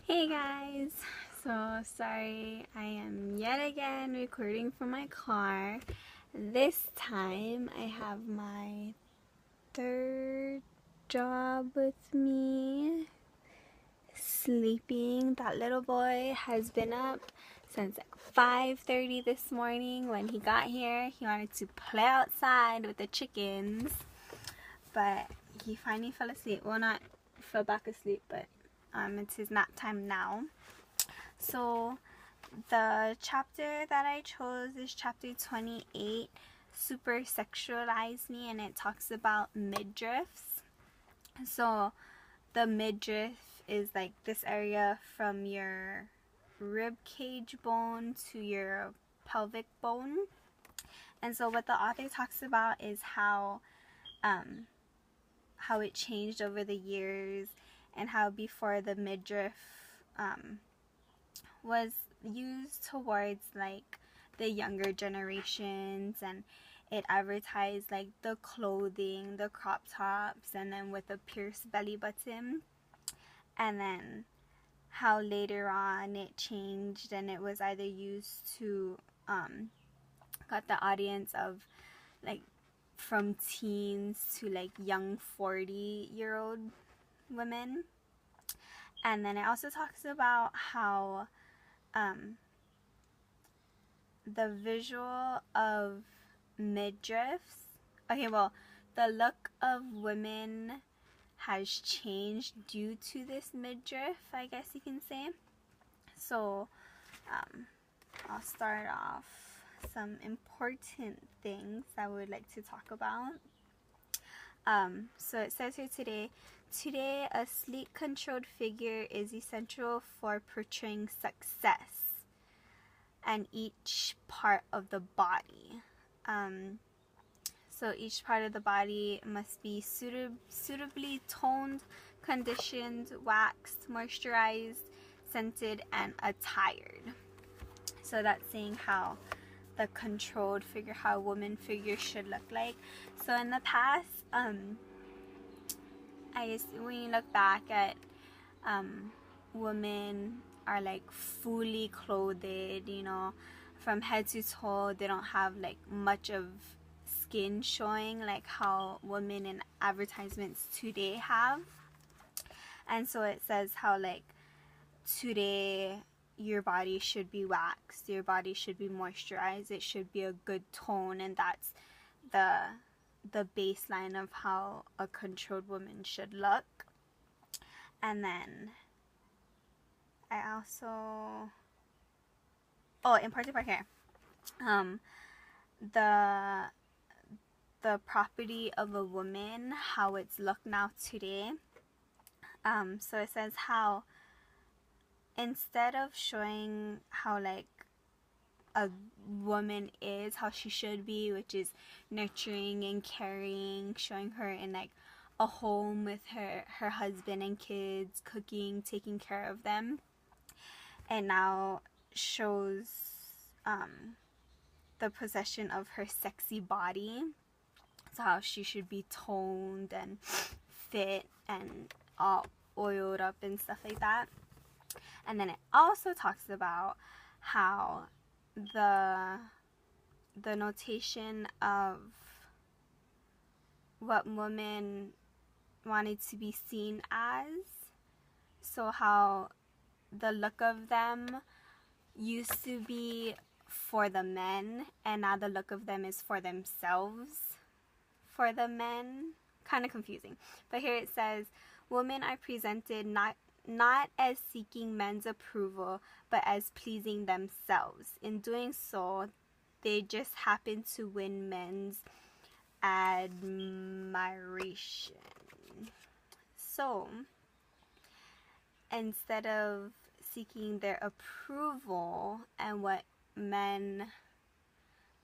Hey guys! So sorry, I am yet again recording from my car. This time I have my third job with me sleeping. That little boy has been up since like 5:30 this morning. When he got here, he wanted to play outside with the chickens, but he finally fell asleep. Well, not fell back asleep, but it's his nap time now. So the chapter that I chose is chapter 28, Super Sexualize Me, and it talks about midriffs. So the midriff is like this area from your rib cage bone to your pelvic bone. And so what the author talks about is how it changed over the years, and how before the midriff was used towards like the younger generations, and it advertised like the clothing, the crop tops, and then with a pierced belly button. And then how later on it changed, and it was either used to got the audience of like from teens to like young 40-year-old women. And then it also talks about how the visual of midriffs, the look of women has changed due to this midriff, I guess you can say. So I'll start off some important things I would like to talk about. So it says here today a sleek, controlled figure is essential for portraying success and each part of the body. So each part of the body must be suitably toned, conditioned, waxed, moisturized, scented, and attired. So that's saying how the controlled figure, how a woman figure should look like. So in the past, I guess when you look back at women are like fully clothed, from head to toe. They don't have like much of skin showing like how women in advertisements today have. And so it says how like today your body should be waxed, your body should be moisturized, it should be a good tone, and that's the baseline of how a controlled woman should look. And then I also in part here, the property of a woman, how it's looked now today. So it says how instead of showing how like a woman is, how she should be, which is nurturing and caring, showing her in like a home with her husband and kids, cooking, taking care of them, and now shows the possession of her sexy body. So how she should be toned and fit and all oiled up and stuff like that. And then it also talks about how the notation of what women wanted to be seen as. So how the look of them used to be for the men, and now the look of them is for themselves, for the men. Kind of confusing. But here it says, women are presented not as seeking men's approval, but as pleasing themselves. In doing so, they just happen to win men's admiration. So, instead of seeking their approval and what men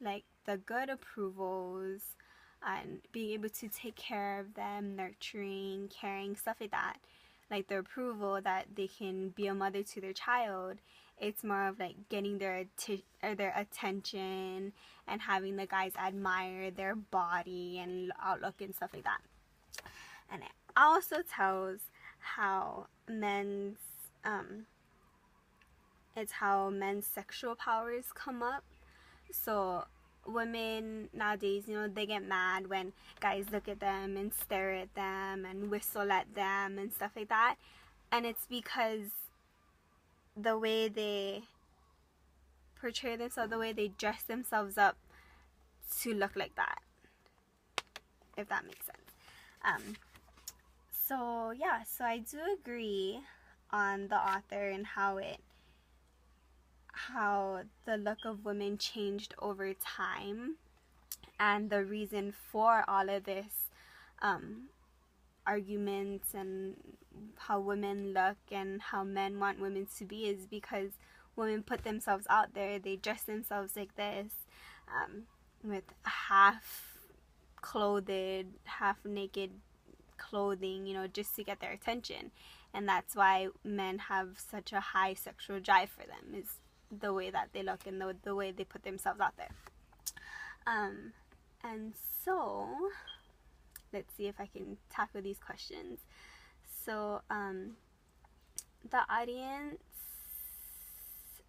like, the good approvals and being able to take care of them, nurturing, caring, stuff like that, like the approval that they can be a mother to their child, it's more of like getting their attention and having the guys admire their body and outlook and stuff like that. And it also tells how men's it's how men's sexual powers come up. So women nowadays, you know, they get mad when guys look at them and stare at them and whistle at them and stuff like that. And it's because the way they portray themselves, the way they dress themselves up to look like that, if that makes sense. So yeah, so I do agree on the author and how the look of women changed over time, and the reason for all of this arguments and how women look and how men want women to be is because women put themselves out there. They dress themselves like this, with half clothed, half naked clothing, you know, just to get their attention. And that's why men have such a high sexual drive for them, is the way that they look and the way they put themselves out there. And so let's see if I can tackle these questions. So the audience,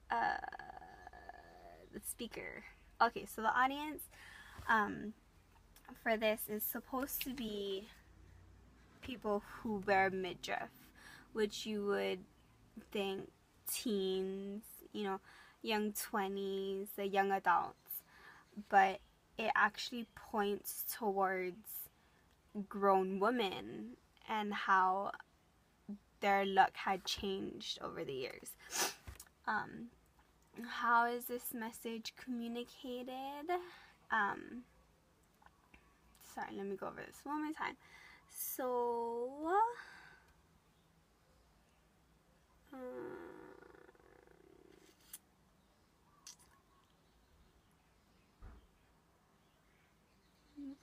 the speaker, okay, so the audience for this is supposed to be people who wear midriff, which you would think teens, you know, young 20s, the young adults, but it actually points towards grown women and how their look had changed over the years. How is this message communicated? Sorry, let me go over this one more time. So,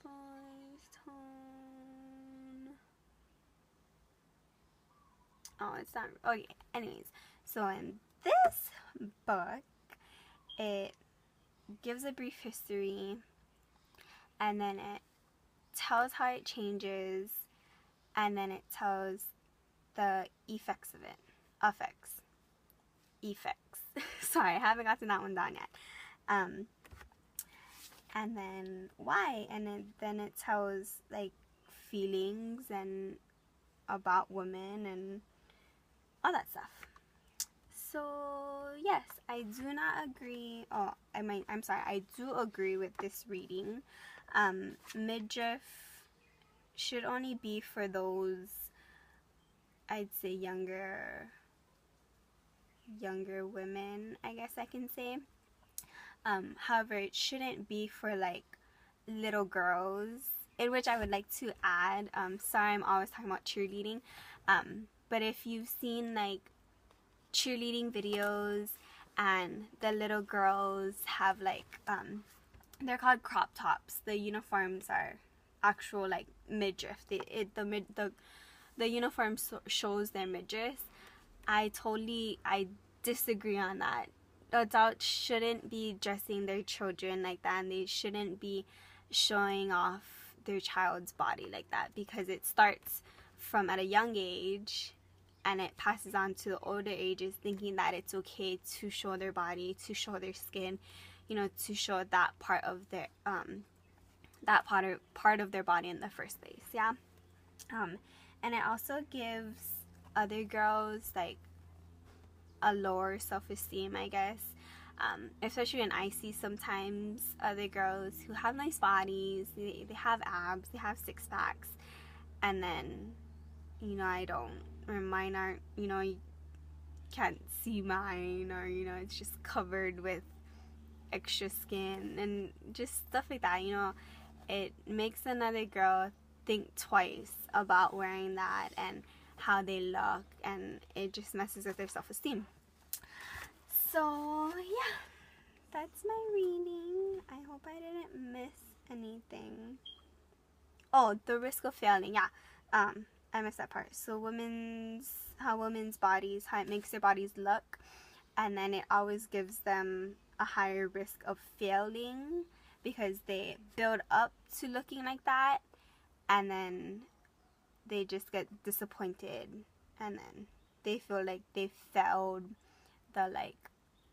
voice tone. Oh, it's not. Okay, anyways. So in this book, it gives a brief history, and then it tells how it changes, and then it tells the effects of it. Effects. Sorry, I haven't gotten that one down yet. And then why, and then it tells like feelings and about women and all that stuff. So yes, I do not agree. I do agree with this reading. Midriff should only be for those, I'd say, younger women, I guess I can say. However, it shouldn't be for like little girls, in which I would like to add, sorry, I'm always talking about cheerleading, but if you've seen like cheerleading videos and the little girls have like, they're called crop tops. The uniforms are actual like midriff. The uniform shows their midriffs. I disagree on that. Adults shouldn't be dressing their children like that, and they shouldn't be showing off their child's body like that, because it starts from at a young age and it passes on to the older ages, thinking that it's okay to show their body, to show their skin, you know, to show that part of their part of their body in the first place. Yeah. And it also gives other girls like a lower self-esteem, I guess, especially when I see sometimes other girls who have nice bodies, they have abs, they have six packs, and then, you know, I don't, or mine aren't, you know, you can't see mine, or, you know, it's just covered with extra skin and just stuff like that. You know, it makes another girl think twice about wearing that and how they look, and it just messes with their self-esteem. So yeah, that's my reading. I hope I didn't miss anything. Oh, the risk of failing. Yeah, I missed that part. So how women's bodies, how it makes their bodies look, and then it always gives them a higher risk of failing because they build up to looking like that, and then they just get disappointed, and then they feel like they failed the like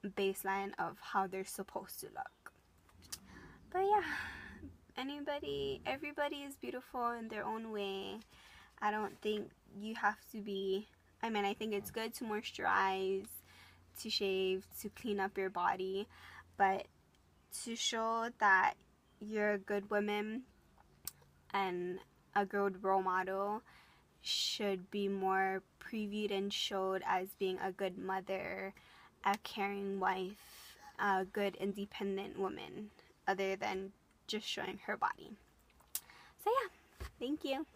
baseline of how they're supposed to look. But yeah, everybody is beautiful in their own way. I don't think you have to be, I mean, I think it's good to moisturize, to shave, to clean up your body, but to show that you're a good woman and a good role model should be more previewed and showed as being a good mother, a caring wife, a good independent woman, other than just showing her body. So yeah, thank you.